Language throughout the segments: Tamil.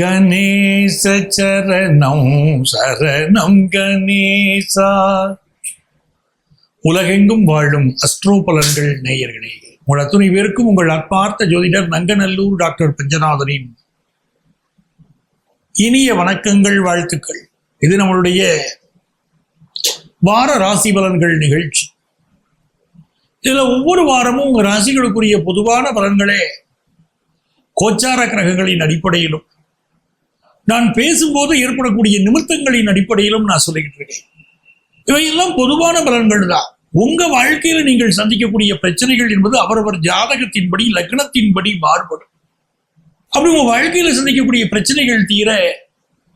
கணேச சரணம் சரணம் கணேசா. உலகெங்கும் வாழும் அஸ்ட்ரோ பலன்கள் நேயர்களே, உங்கள் அத்துணை பேருக்கும் உங்கள் ஆத்மார்த்த ஜோதிடர் நங்கநல்லூர் டாக்டர் பஞ்சநாதனின் இனிய வணக்கங்கள், வாழ்த்துக்கள். இது நம்மளுடைய வார ராசி பலன்கள் நிகழ்ச்சி. இதுல ஒவ்வொரு வாரமும் உங்க ராசிகளுக்குரிய பொதுவான பலன்களே கோச்சார கிரகங்களின் அடிப்படையிலும் நான் பேசும்போது ஏற்படக்கூடிய நிமித்தங்களின் அடிப்படையிலும் நான் சொல்லிக்கிட்டு இருக்கேன். இவையெல்லாம் பொதுவான பலன்கள் தான். உங்க வாழ்க்கையில நீங்கள் சந்திக்கக்கூடிய பிரச்சனைகள் என்பது அவரவர் ஜாதகத்தின்படி லக்னத்தின்படி மாறுபடும். அப்படி உங்க வாழ்க்கையில சந்திக்கக்கூடிய பிரச்சனைகள் தீர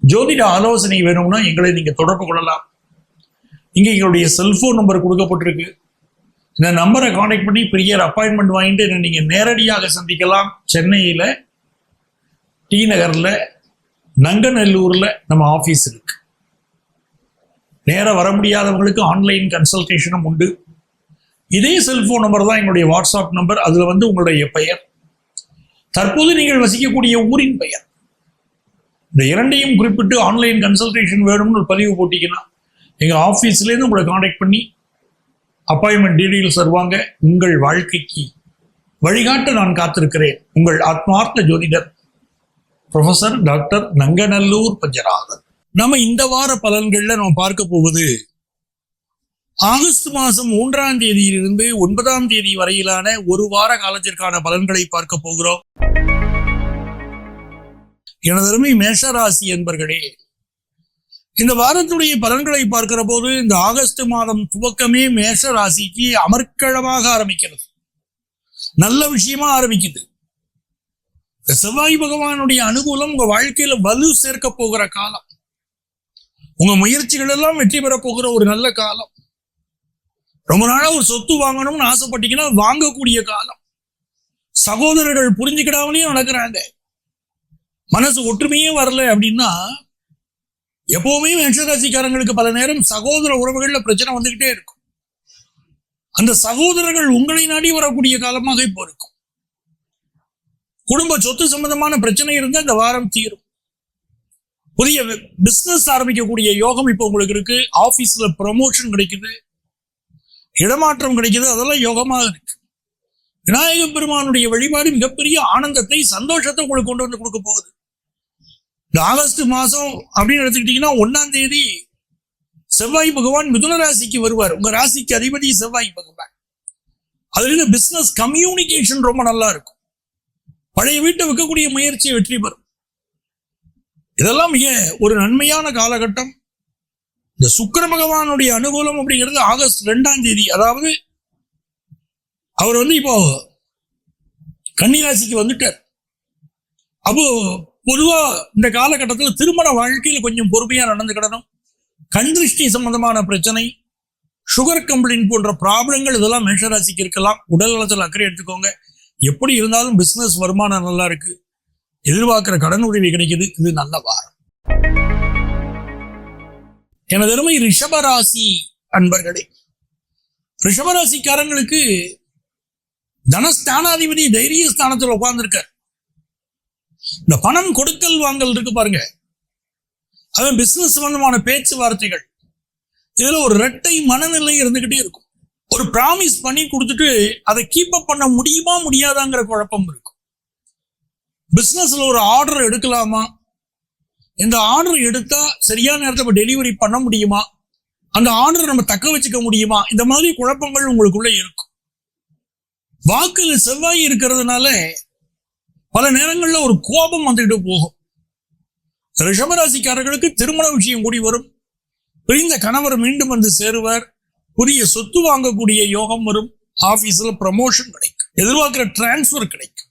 ஜோதிட ஆலோசனை வேணும்னா எங்களை நீங்க தொடர்பு கொள்ளலாம். இங்க எங்களுடைய செல்போன் நம்பர் கொடுக்கப்பட்டிருக்கு. இந்த நம்பரை கான்டாக்ட் பண்ணி ப்ரியர் அப்பாயின்மெண்ட் வாங்கிட்டு என்ன நீங்க நேரடியாக சந்திக்கலாம். சென்னையில டி நகர்ல நங்கநல்லூர்ல நம்ம ஆபீஸ் இருக்கு. நேராக வர முடியாதவங்களுக்கு ஆன்லைன் கன்சல்டேஷனும் உண்டு. இதே செல்போன் நம்பர் தான் எங்களுடைய வாட்ஸ்அப் நம்பர். அதுல உங்களுடைய பெயர், தற்போது நீங்கள் வசிக்கக்கூடிய ஊரின் பெயர், இந்த இரண்டையும் குறிப்பிட்டு ஆன்லைன் கன்சல்டேஷன் வேணும்னு ஒரு பதிவு போட்டிங்கன்னா எங்க ஆபீஸ்லேருந்து உங்களை கான்டாக்ட் பண்ணி அப்பாயின்மெண்ட் டீடைல்ஸ் தருவாங்க. உங்கள் வாழ்க்கைக்கு வழிகாட்ட நான் காத்திருக்கிறேன். உங்கள் ஆத்மார்த்த ஜோதிடர் ப்ரொஃபசர் டாக்டர் நங்கநல்லூர் பஞ்சநாதன். நம்ம இந்த வார பலன்கள்ல நம்ம பார்க்க போவது ஆகஸ்ட் மாதம் 3ஆம் தேதியிலிருந்து 9ஆம் தேதி வரையிலான ஒரு வார காலத்திற்கான பலன்களை பார்க்க போகிறோம். எனது அருமை மேஷராசி என்பர்களே, இந்த வாரத்துடைய பலன்களை பார்க்கிற போது இந்த ஆகஸ்ட் மாதம் துவக்கமே மேஷ ராசிக்கு அமர்க்களமாக ஆரம்பிக்கிறது. நல்ல விஷயமா ஆரம்பிக்குது. செவ்வாய் பகவானுடைய அனுகூலம் உங்க வாழ்க்கையில வலு சேர்க்க போகிற காலம். உங்க முயற்சிகள் எல்லாம் வெற்றி பெற போகிற ஒரு நல்ல காலம். ரொம்ப நாளா ஒரு சொத்து வாங்கணும்னு ஆசைப்பட்டீங்கன்னா வாங்கக்கூடிய காலம். சகோதரர்கள் புரிஞ்சுக்கிடாமலேயே நடக்கிறாங்க. மனசு ஒற்றுமையே வரல அப்படின்னா எப்பவுமே மேஷராசிக்காரங்களுக்கு பல நேரம் சகோதர உறவுகள்ல பிரச்சனை வந்துகிட்டே இருக்கும். அந்த சகோதரர்கள் உங்களை நாடி வரக்கூடிய காலமாக இப்போ இருக்கும். குடும்ப சொத்து சம்பந்தமான பிரச்சனை இருந்தா இந்த வாரம் தீரும். புதிய பிசினஸ் ஆரம்பிக்கக்கூடிய யோகம் இப்போ உங்களுக்கு இருக்கு. ஆபீஸ்ல ப்ரமோஷன் கிடைக்குது, இடமாற்றம் கிடைக்குது, அதெல்லாம் யோகமாக இருக்கு. விநாயக பெருமானுடைய வழிபாடு மிகப்பெரிய ஆனந்தத்தை, சந்தோஷத்தை உங்களுக்கு கொண்டு வந்து கொடுக்க போகுது. இந்த ஆகஸ்ட் மாசம் அப்படின்னு எடுத்துக்கிட்டீங்கன்னா 1ஆம் தேதி செவ்வாய் பகவான் மிதுன ராசிக்கு வருவார். உங்க ராசிக்கு அதிபதி செவ்வாய் பகவான். அதுல இருந்து பிசினஸ் கம்யூனிகேஷன் ரொம்ப நல்லா இருக்கும். பழைய வீட்டை விற்கக்கூடிய முயற்சியை வெற்றி பெறும். இதெல்லாம் மிக ஒரு நன்மையான காலகட்டம். இந்த சுக்கிர பகவானுடைய அனுகூலம் அப்படிங்கிறது ஆகஸ்ட் 2ஆம் தேதி. அதாவது அவர் இப்போ கன்னிராசிக்கு வந்துட்டார். அப்போ பொதுவா இந்த காலகட்டத்தில் திருமண வாழ்க்கையில கொஞ்சம் பொறுமையா நடந்துக்கிடணும். கண் திருஷ்டி சம்பந்தமான பிரச்சனை, சுகர் கம்ப்ளைண்ட் போன்ற ப்ராப்ளங்கள் இதெல்லாம் மேஷராசிக்கு இருக்கலாம். உடல் நலத்தில் அக்கறை எடுத்துக்கோங்க. எப்படி இருந்தாலும் பிசினஸ் வருமானம் நல்லா இருக்கு. எதிர்பார்க்கிற கடன் உதவி கிடைக்குது. இது நல்ல வாரம். எனது அருமை ரிஷபராசி அன்பர்களே, ரிஷபராசிக்காரங்களுக்கு தனஸ்தானாதிபதி தைரிய ஸ்தானத்தில் உட்கார்ந்துருக்கார். இந்த பணம் கொடுக்கல் வாங்கல் இருக்கு பாருங்க, அவன் பிசினஸ் சம்பந்தமான பேச்சுவார்த்தைகள், இதுல ஒரு இரட்டை மனநிலை இருந்துகிட்டே இருக்கும். ஒரு பிராமிஸ் பண்ணி கொடுத்துட்டு அதை கீப் அப் பண்ண முடியுமா முடியாதாங்கிற குழப்பம் இருக்கும். பிசினஸ்ல ஒரு ஆர்டர் எடுக்கலாமா, இந்த ஆர்டர் எடுத்தா சரியான நேரத்தை டெலிவரி பண்ண முடியுமா, அந்த ஆர்டரை நம்ம தக்க வச்சுக்க முடியுமா, இந்த மாதிரி குழப்பங்கள் உங்களுக்குள்ள இருக்கும். வாக்குல செவ்வாய் இருக்கிறதுனால பல நேரங்கள்ல ஒரு கோபம் வந்துட்டு போகும். ரிஷபராசிக்காரர்களுக்கு திருமண விஷயம் கூடி வரும். பிரிந்த கணவர் மீண்டும் வந்து சேருவார். புதிய சொத்து வாங்கக்கூடிய யோகம் வரும். ஆபீஸ்ல ப்ரமோஷன் கிடைக்கும். எதிர்பார்க்கிற டிரான்ஸ்பர் கிடைக்கும்.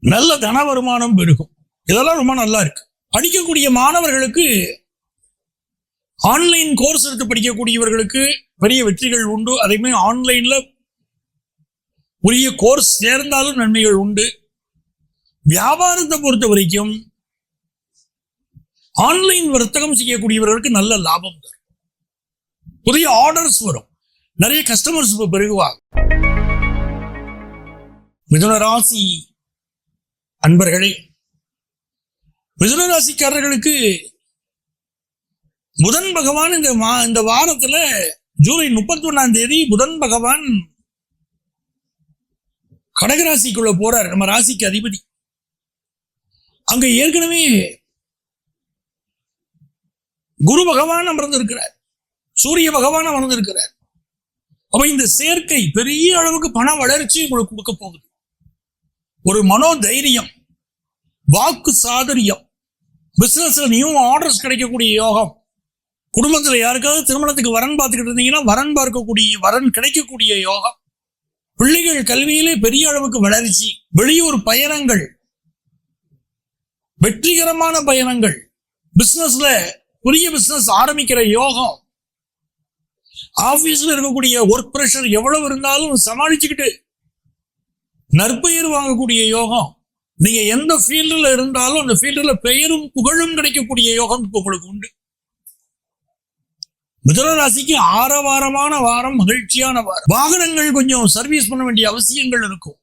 நல்ல தன வருமானம் பெருகும். இதெல்லாம் ரொம்ப நல்லா இருக்கு. படிக்கக்கூடிய மாணவர்களுக்கு, ஆன்லைன் கோர்ஸ் எடுத்து படிக்கக்கூடியவர்களுக்கு பெரிய வெற்றிகள் உண்டு. அதேமாதிரி ஆன்லைன்ல உரிய கோர்ஸ் சேர்ந்தாலும் நன்மைகள் உண்டு. வியாபாரத்தை பொறுத்த வரைக்கும் ஆன்லைன் வர்த்தகம் செய்யக்கூடியவர்களுக்கு நல்ல லாபம் தரும். புதிய ஆர்டர்ஸ் வரும். நிறைய கஸ்டமர்ஸ் பெருகுவாங்க. மிதுன ராசி அன்பர்களே, மிதுன ராசிக்காரர்களுக்கு புதன் பகவான் இந்த வாரத்துல ஜூலை 31 புதன் பகவான் கடகராசிக்குள்ள போறார். நம்ம ராசிக்கு அதிபதி. அங்க ஏற்கனவே குரு பகவான் அமர்ந்திருக்கிறார், சூரிய பகவான் அமர்ந்திருக்கிறார். அப்ப இந்த சேர்க்கை பெரிய அளவுக்கு பண வளர்ச்சி உங்களுக்கு கொடுக்க போகுது. ஒரு மனோதைரியம், வாக்கு சாதுரியம், பிசினஸ்ல நியூ ஆர்டர்ஸ் கிடைக்கக்கூடிய யோகம், குடும்பத்துல யாருக்காவது திருமணத்துக்கு வரன் பார்த்துக்கிட்டு இருந்தீங்கன்னா வரன் கிடைக்கக்கூடிய யோகம், பிள்ளைகள் கல்வியிலே பெரிய அளவுக்கு வளர்ச்சி, வெளியூர் பயணங்கள், வெற்றிகரமான பயணங்கள், பிசினஸ்ல புதிய பிசினஸ் ஆரம்பிக்கிற யோகம், ஆபீஸ்ல இருக்கக்கூடிய ஒர்க் பிரஷர் எவ்வளவு இருந்தாலும் சமாளிச்சுக்கிட்டு நற்பெயர் வாங்கக்கூடிய யோகம், நீங்க எந்த ஃபீல்டுல இருந்தாலும் அந்த ஃபீல்டுல பெயரும் புகழும் கிடைக்கக்கூடிய யோகம் இப்ப உங்களுக்கு உண்டு. மிதுன ராசிக்கு ஆரவாரமான வாரம், மகிழ்ச்சியான வாரம். வாகனங்கள் கொஞ்சம் சர்வீஸ் பண்ண வேண்டிய அவசியங்கள் இருக்கும்.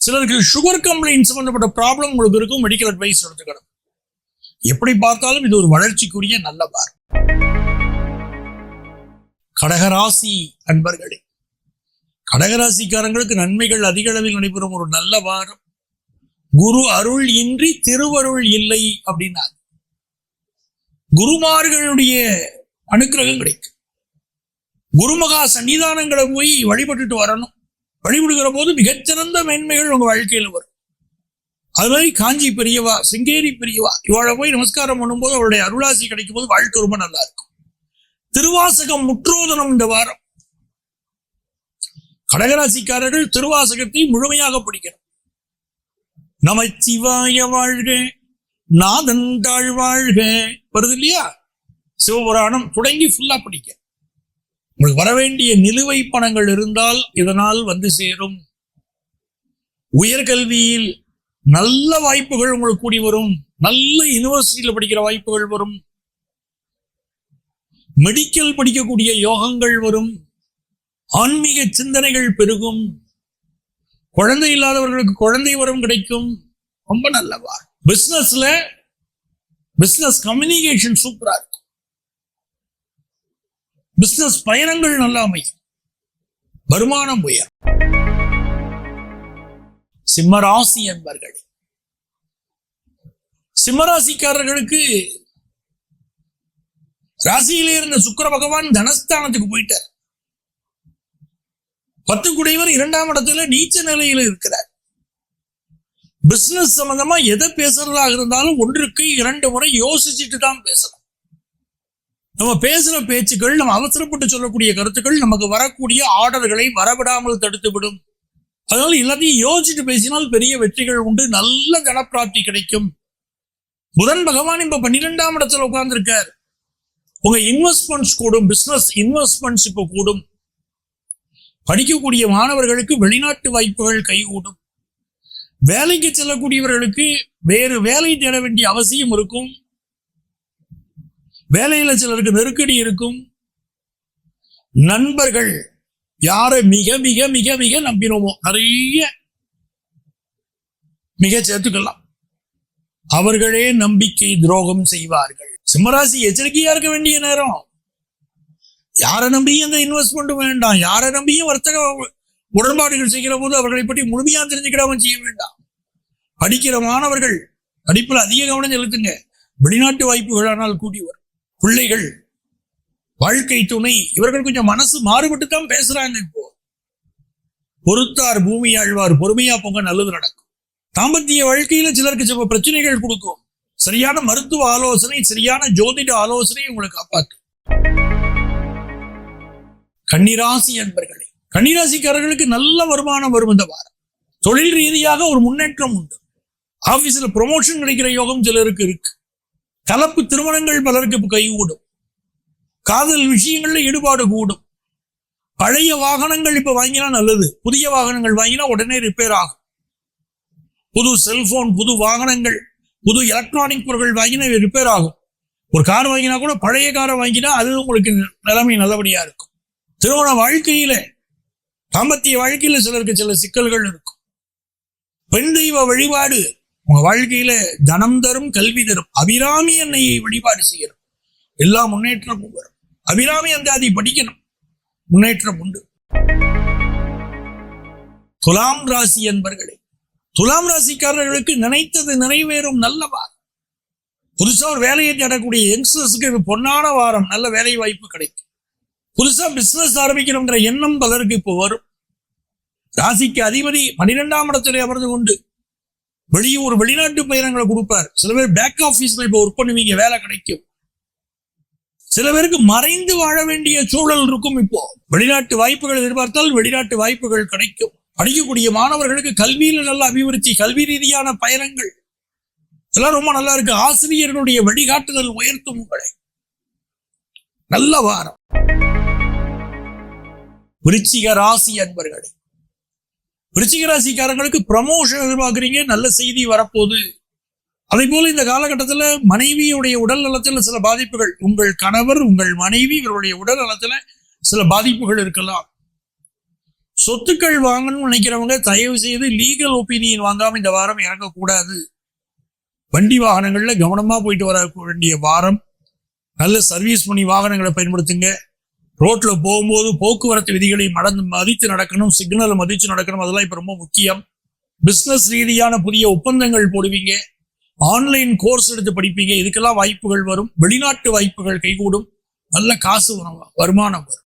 சிலருக்கு சுகர் கம்ப்ளைண்ட் சம்பந்தப்பட்ட ப்ராப்ளம் உங்களுக்கு இருக்கும், மெடிக்கல் அட்வைஸ் எடுத்துக்கணும். எப்படி பார்த்தாலும் இது ஒரு வளர்ச்சிக்குரிய நல்ல வாரம். கடகராசி அன்பர்களே, கடகராசிக்காரங்களுக்கு நன்மைகள் அதிக அளவில் நடைபெறும் ஒரு நல்ல வாரம். குரு அருள் இன்றி திருவருள் இல்லை அப்படின்னா குருமார்களுடைய அனுக்கிரகம் கிடைக்கும். குருமகா சன்னிதானங்களை போய் வழிபட்டுட்டு வரணும். வழிபடுகிற போது மிகச்சிறந்த மேன்மைகள் உங்க வாழ்க்கையில் வரும். அது மாதிரி காஞ்சி பெரியவா, சிங்கேரி பெரியவா இவளை போய் நமஸ்காரம் பண்ணும்போது அவருடைய அருளாசி கிடைக்கும் போது வாழ்க்கை ரொம்ப நல்லா இருக்கும். திருவாசகம் முற்றோதனம் இந்த வாரம். கடகராசிக்காரர்கள் திருவாசகத்தை முழுமையாக படிக்கணும். நமச்சிவாய வாழ்க, நாதன் தாழ் வாழ்க வருது இல்லையா? சிவபுராணம் தொடங்கி ஃபுல்லா படிக்க. உங்களுக்கு வரவேண்டிய நிலுவை பணங்கள் இருந்தால் இதனால் வந்து சேரும். உயர்கல்வியில் நல்ல வாய்ப்புகள் உங்களுக்கு கூடி வரும். நல்ல யூனிவர்சிட்டியில படிக்கிற வாய்ப்புகள் வரும். மெடிக்கல் படிக்கக்கூடிய யோகங்கள் வரும். ஆன்மீக சிந்தனைகள் பெருகும். குழந்தை இல்லாதவர்களுக்கு குழந்தை வரம் கிடைக்கும். ரொம்ப நல்லவா. பிசினஸ் கம்யூனிகேஷன் சூப்பரா இருக்கும். பிசினஸ் பயணங்கள் நல்லா அமையும். வருமானம் உயர். சிம்மராசி என்பர்கள், சிம்மராசிக்காரர்களுக்கு ராசியிலே இருந்த சுக்கிர பகவான் தனஸ்தானத்துக்கு போயிட்டார். 10 குடைவர் 2ஆம் இடத்துல நீச்ச நிலையில இருக்கிறார். பிசினஸ் சம்பந்தமா எதை பேசுறதாக இருந்தாலும் 1க்கு 2 முறை யோசிச்சுட்டு தான் பேசணும். நம்ம பேசுற பேச்சுக்கள், நம்ம அவசரப்பட்டு சொல்லக்கூடிய கருத்துக்கள் நமக்கு வரக்கூடிய ஆர்டர்களை வரவிடாமல் தடுத்து விடும். அதனால எல்லாத்தையும் யோசிச்சுட்டு பேசினால் பெரிய வெற்றிகள் உண்டு. நல்ல தனப்பிராப்தி கிடைக்கும். புதன் பகவான் இப்ப 12ஆம் இடத்துல உட்கார்ந்து இருக்கார். உங்க இன்வெஸ்ட்மெண்ட்ஸ் கூடும். பிசினஸ் இன்வெஸ்ட்மெண்ட்ஸ் இப்ப கூடும். படிக்கக்கூடிய மாணவர்களுக்கு வெளிநாட்டு வாய்ப்புகள் கைகூடும். வேலைக்கு செல்லக்கூடியவர்களுக்கு வேறு வேலை தேட வேண்டிய அவசியம் இருக்கும். வேலையில சிலருக்கு நெருக்கடி இருக்கும். நண்பர்கள் யாரை மிக மிக மிக மிக நம்பினோமோ நிறைய மிக சேர்த்துக்கலாம். அவர்களே நம்பிக்கை துரோகம் செய்வார்கள். சிம்மராசி எச்சரிக்கையா இருக்க வேண்டிய நேரம். யாரை நம்பியும் அந்த இன்வெஸ்ட்மெண்ட் வேண்டாம். யாரை நம்பியும் வர்த்தக உடன்பாடுகள் செய்கிற போது அவர்களை பற்றி முழுமையா தெரிஞ்சுக்கிடாம செய்ய வேண்டாம். படிக்கிற மாணவர்கள் படிப்புல அதிக கவனம் செலுத்துங்க. வெளிநாட்டு வாய்ப்புகள் ஆனால் கூடி வரும். பிள்ளைகள், வாழ்க்கை துணை இவர்கள் கொஞ்சம் மனசு மாறுபட்டு தான் பேசுறாங்க. இப்போ பொறுத்தார் பூமி ஆழ்வார், பொறுமையா போங்க, நல்லது நடக்கும். தாம்பத்திய வாழ்க்கையில சிலருக்கு சில பிரச்சனைகள் கொடுக்கும். சரியான மருத்துவ ஆலோசனை, சரியான ஜோதிட ஆலோசனை உங்களை காப்பாற்றும். கன்னிராசி என்பர்களே, கன்னிராசிக்காரர்களுக்கு நல்ல வருமானம் வரும் இந்த வாரம். தொழில் ரீதியாக ஒரு முன்னேற்றம் உண்டு. ஆபீஸ்ல ப்ரொமோஷன் கிடைக்கிற யோகம் சிலருக்கு இருக்கு. கலப்பு திருமணங்கள் பலருக்கு கைகூடும். காதல் விஷயங்கள்ல ஈடுபாடு கூடும். பழைய வாகனங்கள் இப்ப வாங்கினா நல்லது. புதிய வாகனங்கள் வாங்கினா உடனே ரிப்பேர் ஆகும். புது செல்போன், புது வாகனங்கள், புது எலக்ட்ரானிக் பொருட்கள் வாங்கினா ரிப்பேர் ஆகும். ஒரு கார் வாங்கினா கூட பழைய காரை வாங்கினா அது உங்களுக்கு நிலைமை நல்லபடியா இருக்கும். திருமண வாழ்க்கையில, தாம்பத்திய வாழ்க்கையில சிலருக்கு சில சிக்கல்கள் இருக்கும். பெண் தெய்வ வழிபாடு உங்க வாழ்க்கையில தனம் தரும், கல்வி தரும் அபிராமி அன்னையை வழிபாடு செய்யணும், எல்லா முன்னேற்றமும் வரும். அபிராமி அந்தாதி படிக்கணும், முன்னேற்றம் உண்டு. துலாம் ராசி என்பர்களே, துலாம் ராசிக்காரர்களுக்கு நினைத்தது நிறைவேறும் நல்ல வாரம். புதுசா ஒரு வேலையை தேடக்கூடிய யங்ஸ்டர்ஸுக்கு இது பொன்னான வாரம். நல்ல வேலை வாய்ப்பு கிடைக்கும். புதுசா பிசினஸ் ஆரம்பிக்கணுங்கிற எண்ணம் பலருக்கு இப்போ வரும். ராசிக்கு அதிபதி 12ஆம் இடத்துல அமர்ந்து கொண்டு வெளியூர் வெளிநாட்டு பயணங்களை கொடுப்பார். சில பேர் பேக் ஆபீஸ்ல இப்போ ஒர்க் பண்ணுவீங்க, வேலை கிடைக்கும். சில பேருக்கு மறைந்து வாழ வேண்டிய சூழல் இருக்கும். இப்போ வெளிநாட்டு வாய்ப்புகள் எதிர்பார்த்தால் வெளிநாட்டு வாய்ப்புகள் கிடைக்கும். படிக்கக்கூடிய மாணவர்களுக்கு கல்வியில நல்ல அபிவிருத்தி, கல்வி ரீதியான பயணங்கள் இதெல்லாம் ரொம்ப நல்லா இருக்கு. ஆசிரியர்களுடைய வழிகாட்டுதல் உயர்த்தும் உங்களை. நல்ல வாரம். விருச்சிக ராசி அன்பர்களே, விருச்சிக ராசிக்காரங்களுக்கு ப்ரமோஷன் எதிர்பார்க்குறீங்க, நல்ல செய்தி வரப்போகுது. அதே போல இந்த காலகட்டத்தில் மனைவியுடைய உடல் நலத்துல சில பாதிப்புகள், உங்கள் கணவர் உங்கள் மனைவி இவருடைய உடல் நலத்துல சில பாதிப்புகள் இருக்கலாம். சொத்துக்கள் வாங்கணும்னு நினைக்கிறவங்க தயவு செய்து லீகல் ஒப்பீனியன் வாங்காம இந்த வாரம் இறங்கக்கூடாது. வண்டி வாகனங்கள்ல கவனமா போயிட்டு வர வேண்டிய வாரம். நல்ல சர்வீஸ் பண்ணி வாகனங்களை பயன்படுத்துங்க. ரோட்ல போகும்போது போக்குவரத்து விதிகளை மதித்து நடக்கணும், சிக்னலை மதித்து நடக்கணும். அதெல்லாம் இப்ப ரொம்ப முக்கியம். பிசினஸ் ரீதியான புதிய ஒப்பந்தங்கள் போடுவீங்க, ஆன்லைன் கோர்ஸ் எடுத்து படிப்பீங்க. இதுக்கெல்லாம் வாய்ப்புகள் வரும். வெளிநாட்டு வாய்ப்புகள் கைகூடும். நல்ல காசு வருமானம் வரும்.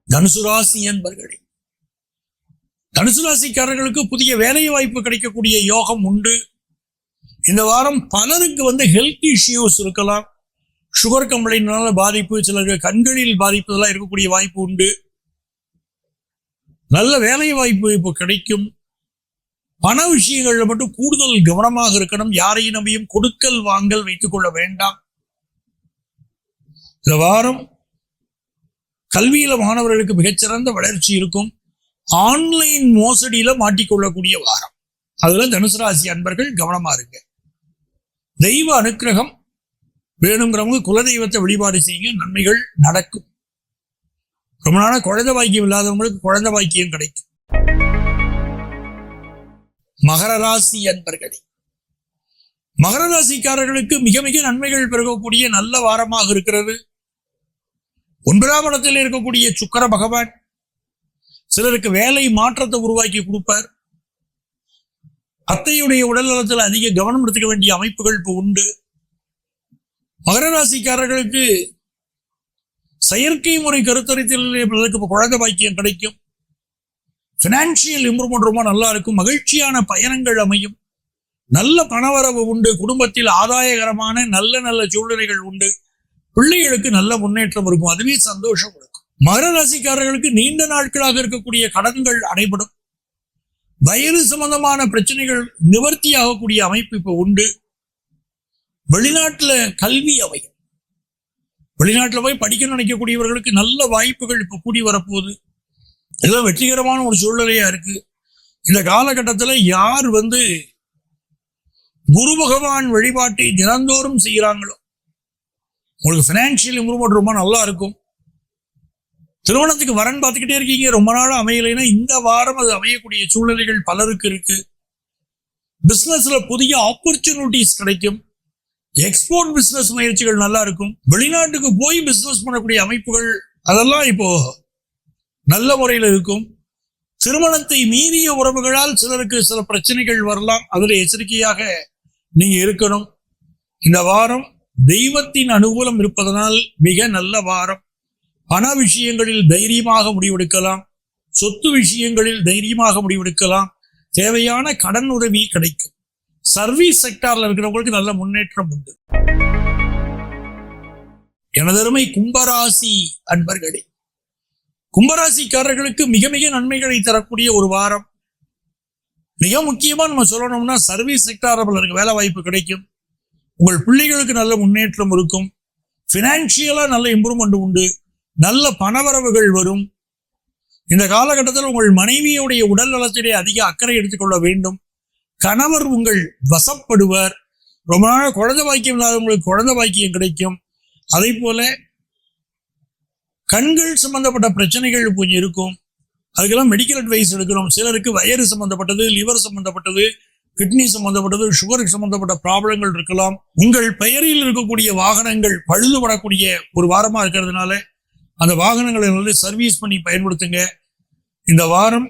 தனுசு ராசி என்பர்களே, தனுசு ராசிக்காரர்களுக்கு புதிய வேலை வாய்ப்பு கிடைக்கக்கூடிய யோகம் உண்டு. இந்த வாரம் பலருக்கு ஹெல்த் இஷ்யூஸ் இருக்கலாம். சுகர் கம்ப்ளைண்ட்னால பாதிப்பு, சிலருக்கு கண்களில் பாதிப்பு இதெல்லாம் இருக்கக்கூடிய வாய்ப்பு உண்டு. நல்ல வேலை வாய்ப்பு இப்போ கிடைக்கும். பண விஷயங்கள்ல மட்டும் கூடுதல் கவனமாக இருக்கணும். யாரையும் நம்பியும் கொடுக்கல் வாங்கல் வைத்துக் கொள்ள வேண்டாம். இந்த வாரம் கல்வியில மாணவர்களுக்கு மிகச்சிறந்த வளர்ச்சி இருக்கும். ஆன்லைன் மோசடியில மாட்டிக்கொள்ளக்கூடிய வாரம். அதுல தனுசு ராசி அன்பர்கள் கவனமா இருங்க. தெய்வ அனுக்கிரகம் வேணுங்கிறவங்க குலதெய்வத்தை வழிபாடு செய்யுங்க, நன்மைகள் நடக்கும். ரொம்ப நாள குழந்தை பாக்கியம் இல்லாதவங்களுக்கு குழந்தை பாக்கியம் கிடைக்கும். மகர ராசி அன்பர்களே, மகர ராசிக்காரர்களுக்கு மிக மிக நன்மைகள் பெருகக்கூடிய நல்ல வாரமாக இருக்கிறது. 9ஆம் இடத்தில் இருக்கக்கூடிய சுக்கிர பகவான் சிலருக்கு வேலை மாற்றத்தை உருவாக்கி கொடுப்பார். அத்தையுடைய உடல் நலத்தில் அதிக கவனம் எடுத்துக்க வேண்டிய அமைப்புகள் இப்போ உண்டு. மகர ராசிக்காரர்களுக்கு செயற்கை முறை கருத்தரித்தலுக்கு குழந்தை பாக்கியம் கிடைக்கும். பினான்சியல் இம்ப்ரூவ்மெண்ட் ரொம்ப நல்லா இருக்கும். மகிழ்ச்சியான பயணங்கள் அமையும். நல்ல பணவரவு உண்டு. குடும்பத்தில் ஆதாயகரமான நல்ல நல்ல சூழ்நிலைகள் உண்டு. பிள்ளைகளுக்கு நல்ல முன்னேற்றம் இருக்கும். அதுவே சந்தோஷம் கொடுக்கும். மகர ராசிக்காரர்களுக்கு நீண்ட நாட்களாக இருக்கக்கூடிய கடன்கள் அடைபடும். வயது சம்பந்தமான பிரச்சனைகள் நிவர்த்தி ஆகக்கூடிய அமைப்பு இப்போ உண்டு. வெளிநாட்டுல கல்வி அமையும். வெளிநாட்டுல போய் படிக்க நினைக்கக்கூடியவர்களுக்கு நல்ல வாய்ப்புகள் இப்ப கூடி வரப்போகுது. எல்லாம் வெற்றிகரமான ஒரு சூழ்நிலையா இருக்கு. இந்த காலகட்டத்துல யார் குரு பகவான் வழிபாட்டை தினந்தோறும் செய்கிறாங்களோ உங்களுக்கு பினான்சியல் இம்ப்ரூவ்மெண்ட் ரொம்ப நல்லா இருக்கும். திருமணத்துக்கு வரன் பார்த்துக்கிட்டே இருக்கீங்க, ரொம்ப நாளும் அமையலைன்னா இந்த வாரம் அது அமையக்கூடிய சூழ்நிலைகள் பலருக்கு இருக்கு. பிசினஸ்ல புதிய ஆப்பர்ச்சுனிட்டிஸ் கிடைக்கும். எக்ஸ்போர்ட் பிசினஸ் முயற்சிகள் நல்லா இருக்கும். வெளிநாட்டுக்கு போய் பிசினஸ் பண்ணக்கூடிய அமைப்புகள் அதெல்லாம் இப்போ நல்ல முறையில் இருக்கும். திருமணத்தை மீறிய உறவுகளால் சிலருக்கு சில பிரச்சனைகள் வரலாம். அதுல எச்சரிக்கையாக நீங்க இருக்கணும். இந்த வாரம் தெய்வத்தின் அனுகூலம் இருப்பதனால் மிக நல்ல வாரம். பண விஷயங்களில் தைரியமாக முடிவெடுக்கலாம். சொத்து விஷயங்களில் தைரியமாக முடிவெடுக்கலாம். தேவையான கடன் உதவி கிடைக்கும். சர்வீஸ் செக்டார்ல இருக்கிறவங்களுக்கு நல்ல முன்னேற்றம் உண்டு. எனதருமை கும்பராசி அன்பர்களே, கும்பராசிக்காரர்களுக்கு மிக மிக நன்மைகளை தரக்கூடிய ஒரு வாரம். மிக முக்கியமா நம்ம சொல்லணும்னா சர்வீஸ் செக்டார்ல வேலை வாய்ப்பு கிடைக்கும். உங்கள் பிள்ளைகளுக்கு நல்ல முன்னேற்றம் இருக்கும். பினான்சியலா நல்ல இம்ப்ரூவ்மெண்ட் உண்டு. நல்ல பணவரவுகள் வரும். இந்த காலகட்டத்தில் உங்கள் மனைவியுடைய உடல் நலத்திலே அதிக அக்கறை எடுத்துக்கொள்ள வேண்டும். கணவர் உங்கள் வசப்படுவர். ரொம்ப நாள் குழந்தை பாக்கியம் இல்லாதவங்களுக்கு குழந்தை பாக்கியம் கிடைக்கும். அதே போல கண்கள் சம்பந்தப்பட்ட பிரச்சனைகள் கொஞ்சம் இருக்கும். அதுக்கெல்லாம் மெடிக்கல் அட்வைஸ் எடுக்கணும். சிலருக்கு வயிறு சம்பந்தப்பட்டது, லிவர் சம்பந்தப்பட்டது, கிட்னி சம்பந்தப்பட்டது, சுகருக்கு சம்பந்தப்பட்ட ப்ராப்ளங்கள் இருக்கலாம். உங்கள் பெயரில் இருக்கக்கூடிய வாகனங்கள் பழுதுபடக்கூடிய ஒரு வாரமா இருக்கிறதுனால அந்த வாகனங்களை வந்து சர்வீஸ் பண்ணி பயன்படுத்துங்க. இந்த வாரம்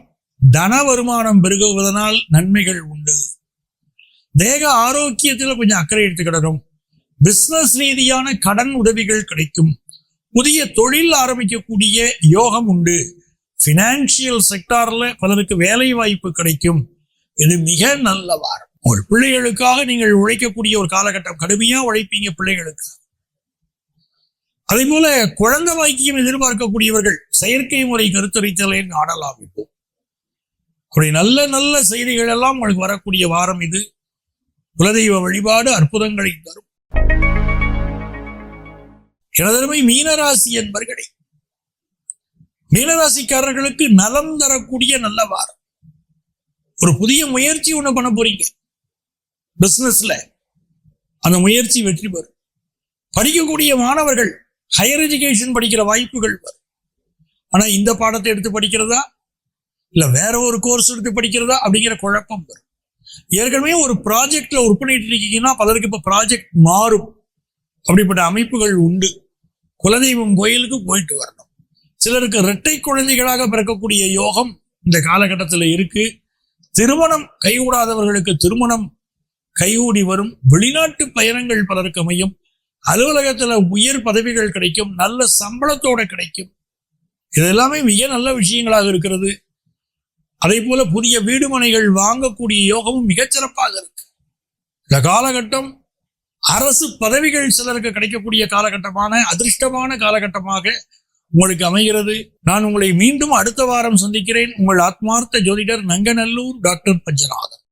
தன வருமானம் பெருகுவதனால் நன்மைகள் உண்டு. தேக ஆரோக்கியத்தில் கொஞ்சம் அக்கறை எடுத்துக்கிடணும். பிசினஸ் ரீதியான கடன் உதவிகள் கிடைக்கும். புதிய தொழில் ஆரம்பிக்கக்கூடிய யோகம் உண்டு. பினான்சியல் செக்டார்ல பலருக்கு வேலை வாய்ப்பு கிடைக்கும். இது மிக நல்ல வாரம். உங்கள் பிள்ளைகளுக்காக நீங்கள் உழைக்கக்கூடிய ஒரு காலகட்டம். கடுமையா உழைப்பீங்க பிள்ளைகளுக்கு. அதே போல குழந்தை வாக்கியம் எதிர்பார்க்கக்கூடியவர்கள் செயற்கை முறை கருத்தரித்தலை நாடலாம். இப்போ அப்படி நல்ல நல்ல செய்திகள் எல்லாம் உங்களுக்கு வரக்கூடிய வாரம் இது. குலதெய்வ வழிபாடு அற்புதங்களை தரும். எனதருமை மீனராசி என்பர்களே, மீனராசிக்காரர்களுக்கு நலம் தரக்கூடிய நல்ல வாரம். ஒரு புதிய முயற்சி ஒண்ணு பண்ண போறீங்க பிசினஸ்ல. அந்த முயற்சி வெற்றி பெறும். படிக்கக்கூடிய மாணவர்கள் ஹையர் எஜுகேஷன் படிக்கிற வாய்ப்புகள் வரும். ஆனா இந்த பாடத்தை எடுத்து படிக்கிறதா இல்ல வேற ஒரு கோர்ஸ் எடுத்து படிக்கிறதா அப்படிங்கிற குழப்பம் வரும். ஏற்கனவே ஒரு ப்ராஜெக்ட்ல ஒர்க் பண்ணிட்டு இருக்கீங்கன்னா பலருக்கு இப்ப ப்ராஜெக்ட் மாறும். அப்படிப்பட்ட அமைப்புகள் உண்டு. குலதெய்வம் கோயிலுக்கு போயிட்டு வரணும். சிலருக்கு இரட்டை குழந்தைகளாக பிறக்கக்கூடிய யோகம் இந்த காலகட்டத்தில் இருக்கு. திருமணம் கைகூடாதவர்களுக்கு திருமணம் கைகூடி வரும். வெளிநாட்டு பயணங்கள் பலருக்கு அமையும். அலுவலகத்துல உயர் பதவிகள் கிடைக்கும். நல்ல சம்பளத்தோட கிடைக்கும். இது எல்லாமே மிக நல்ல விஷயங்களாக இருக்கிறது. அதே போல புதிய வீடு மனைகள் வாங்கக்கூடிய யோகமும் மிகச்சிறப்பாக இருக்கு. இந்த காலகட்டம் அரசு பதவிகள் சிலருக்கு கிடைக்கக்கூடிய காலகட்டமான அதிர்ஷ்டமான காலகட்டமாக உங்களுக்கு அமைகிறது. நான் உங்களை மீண்டும் அடுத்த வாரம் சந்திக்கிறேன். உங்கள் ஆத்மார்த்த ஜோதிடர் நங்கநல்லூர் டாக்டர் பஞ்சநாதன்.